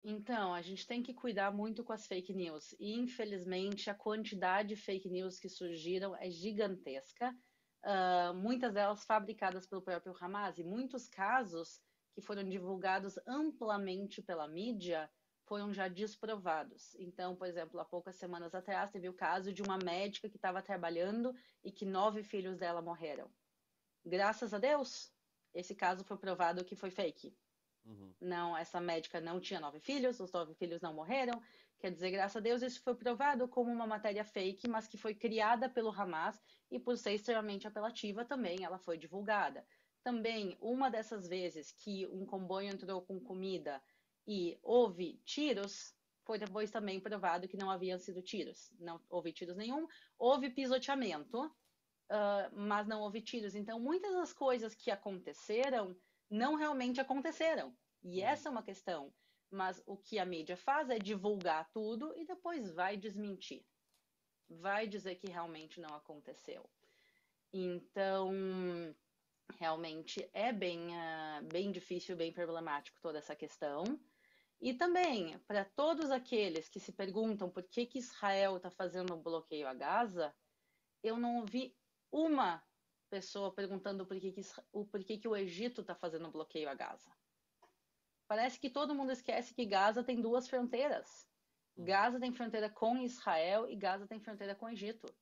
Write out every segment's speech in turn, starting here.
Então, a gente tem que cuidar muito com as fake news. E, infelizmente, a quantidade de fake news que surgiram é gigantesca. Muitas delas fabricadas pelo próprio Hamas. E muitos casos que foram divulgados amplamente pela mídia foram já desprovados. Então, por exemplo, há poucas semanas atrás, teve o caso de uma médica que estava trabalhando e que 9 filhos dela morreram. Graças a Deus, esse caso foi provado que foi fake. Uhum. Não, essa médica não tinha 9 filhos, os 9 filhos não morreram. Quer dizer, graças a Deus, isso foi provado como uma matéria fake, mas que foi criada pelo Hamas e por ser extremamente apelativa também ela foi divulgada. Também, uma dessas vezes que um comboio entrou com comida e houve tiros, foi depois também provado que não haviam sido tiros. Não houve tiros nenhum, houve pisoteamento, mas não houve tiros. Então, muitas das coisas que aconteceram não realmente aconteceram. E Uhum. essa é uma questão. Mas o que a mídia faz é divulgar tudo e depois vai desmentir. Vai dizer que realmente não aconteceu. Então, realmente é bem difícil, bem problemático toda essa questão. E também, para todos aqueles que se perguntam por que Israel está fazendo um bloqueio a Gaza, eu não ouvi uma pessoa perguntando por que o Egito está fazendo um bloqueio a Gaza. Parece que todo mundo esquece que Gaza tem duas fronteiras. Uhum. Gaza tem fronteira com Israel e Gaza tem fronteira com o Egito.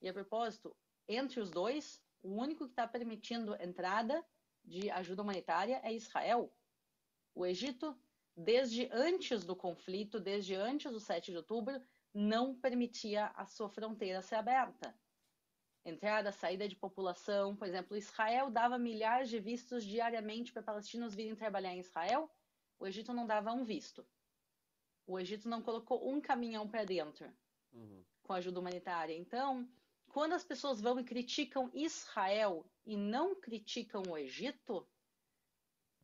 E a propósito, entre os dois, o único que está permitindo entrada de ajuda humanitária é Israel. O Egito, desde antes do conflito, desde antes do 7 de outubro, não permitia a sua fronteira ser aberta. Entrada, saída de população. Por exemplo, Israel dava milhares de vistos diariamente para palestinos virem trabalhar em Israel. O Egito não dava um visto. O Egito não colocou um caminhão para dentro Uhum. com ajuda humanitária. Então, quando as pessoas vão e criticam Israel e não criticam o Egito,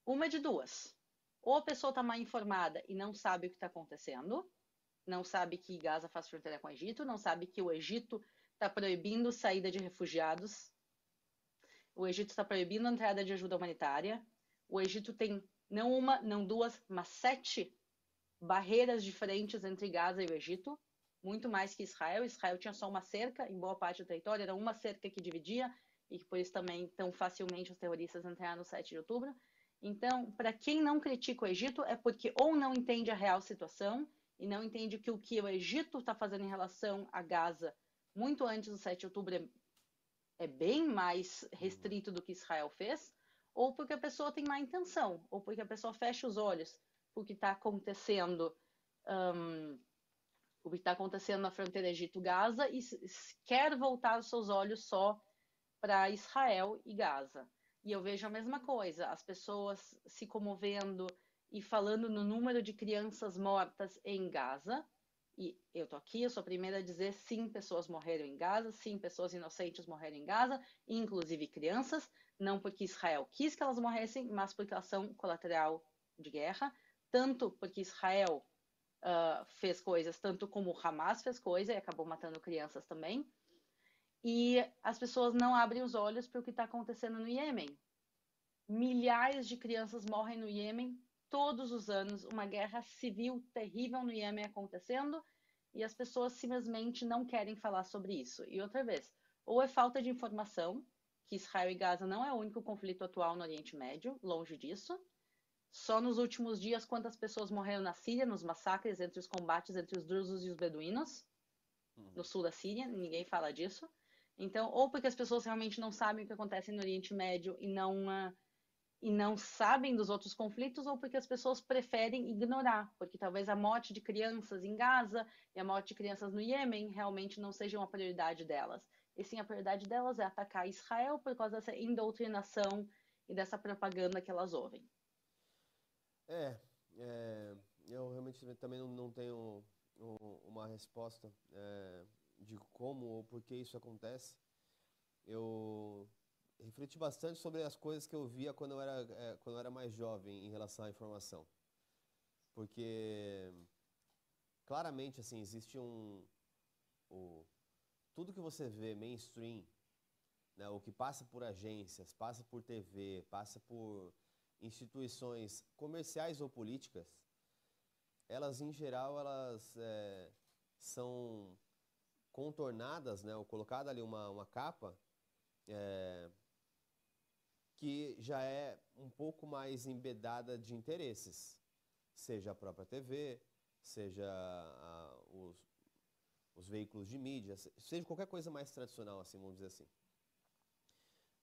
uma de duas. Ou a pessoa está mal informada e não sabe o que está acontecendo, não sabe que Gaza faz fronteira com o Egito, não sabe que o Egito está proibindo saída de refugiados. O Egito está proibindo a entrada de ajuda humanitária. O Egito tem não uma, não duas, mas 7 barreiras diferentes entre Gaza e o Egito, muito mais que Israel. Israel tinha só uma cerca em boa parte do território, era uma cerca que dividia, e que por isso também tão facilmente os terroristas entraram no 7 de outubro. Então, para quem não critica o Egito, é porque ou não entende a real situação e não entende que o que o Egito está fazendo em relação a Gaza muito antes do 7 de outubro é bem mais Uhum. restrito do que Israel fez, ou porque a pessoa tem má intenção, ou porque a pessoa fecha os olhos para o que está acontecendo, o que está acontecendo na fronteira Egito-Gaza e quer voltar os seus olhos só para Israel e Gaza. E eu vejo a mesma coisa, as pessoas se comovendo e falando no número de crianças mortas em Gaza. E eu tô aqui, eu sou a primeira a dizer sim, pessoas morreram em Gaza, sim, pessoas inocentes morreram em Gaza, inclusive crianças, não porque Israel quis que elas morressem, mas porque elas são colateral de guerra, tanto porque Israel fez coisas, tanto como o Hamas fez coisa e acabou matando crianças também, e as pessoas não abrem os olhos para o que está acontecendo no Iêmen. Milhares de crianças morrem no Iêmen todos os anos, uma guerra civil terrível no Iêmen acontecendo e as pessoas simplesmente não querem falar sobre isso. E outra vez, ou é falta de informação, que Israel e Gaza não é o único conflito atual no Oriente Médio, longe disso. Só nos últimos dias, quantas pessoas morreram na Síria, nos massacres entre os combates entre os drusos e os beduínos? No Uhum. sul da Síria, ninguém fala disso. Então, ou porque as pessoas realmente não sabem o que acontece no Oriente Médio e não sabem dos outros conflitos, ou porque as pessoas preferem ignorar, porque talvez a morte de crianças em Gaza e a morte de crianças no Iêmen realmente não sejam a prioridade delas. E sim, a prioridade delas é atacar Israel por causa dessa indoutrinação e dessa propaganda que elas ouvem. É, é, eu realmente também não tenho uma resposta de como ou por que isso acontece. Eu refleti bastante sobre as coisas que eu via quando eu era mais jovem em relação à informação. Porque claramente assim, existe o, tudo que você vê mainstream, né, o que passa por agências, passa por TV, passa por instituições comerciais ou políticas, elas em geral, elas são contornadas, né, ou colocada ali uma capa que já é um pouco mais embedada de interesses, seja a própria TV, seja os veículos de mídia, seja qualquer coisa mais tradicional, assim, vamos dizer assim.